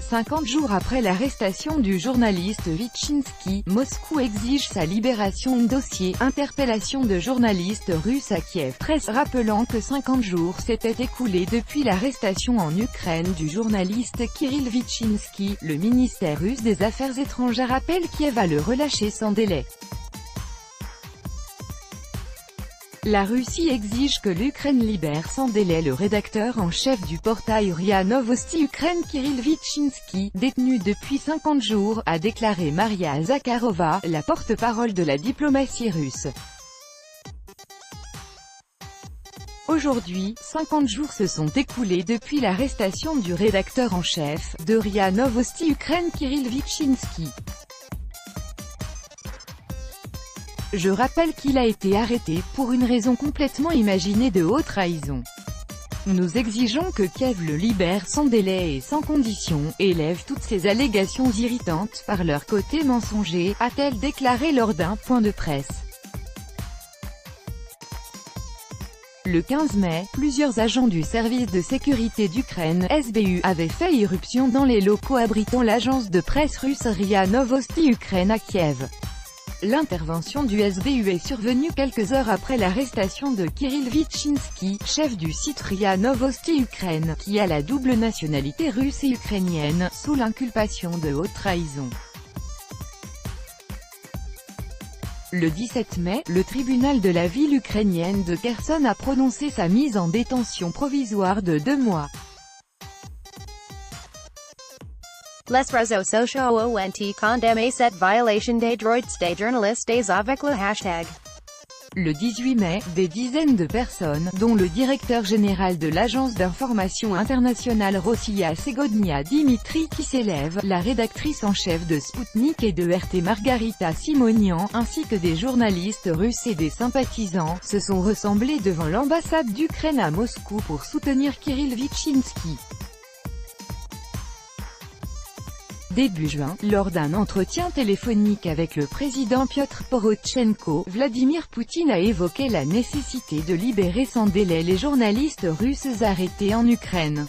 50 jours après l'arrestation du journaliste Vitchinsky, Moscou exige sa libération. Dossier, interpellation de journalistes russes à Kiev. Presse rappelant que 50 jours s'étaient écoulés depuis l'arrestation en Ukraine du journaliste Kirill Vitchinsky. Le ministère russe des Affaires étrangères appelle Kiev à le relâcher sans délai. La Russie exige que l'Ukraine libère sans délai le rédacteur en chef du portail RIA Novosti Ukraine Kirill Vitchinsky, détenu depuis 50 jours, a déclaré Maria Zakharova, la porte-parole de la diplomatie russe. Aujourd'hui, 50 jours se sont écoulés depuis l'arrestation du rédacteur en chef de RIA Novosti Ukraine Kirill Vitchinsky. Je rappelle qu'il a été arrêté pour une raison complètement imaginée de haute trahison. Nous exigeons que Kiev le libère sans délai et sans condition, élève toutes ces allégations irritantes, par leur côté mensonger, a-t-elle déclaré lors d'un point de presse. Le 15 mai, plusieurs agents du service de sécurité d'Ukraine, SBU, avaient fait irruption dans les locaux abritant l'agence de presse russe RIA Novosti Ukraine à Kiev. L'intervention du SBU est survenue quelques heures après l'arrestation de Kirill Vitchinsky, chef du site RIA Novosti Ukraine, qui a la double nationalité russe et ukrainienne, sous l'inculpation de haute trahison. Le 17 mai, le tribunal de la ville ukrainienne de Kherson a prononcé sa mise en détention provisoire de 2 mois. Les réseaux sociaux ont condamné cette violation des droits des journalistes avec le hashtag. Le 18 mai, des dizaines de personnes, dont le directeur général de l'agence d'information internationale Rossiya Segodnia Dimitri Kiselev, la rédactrice en chef de Sputnik et de RT Margarita Simonian, ainsi que des journalistes russes et des sympathisants, se sont rassemblés devant l'ambassade d'Ukraine à Moscou pour soutenir Kirill Vitchinsky. Début juin, lors d'un entretien téléphonique avec le président Piotr Porochenko, Vladimir Poutine a évoqué la nécessité de libérer sans délai les journalistes russes arrêtés en Ukraine.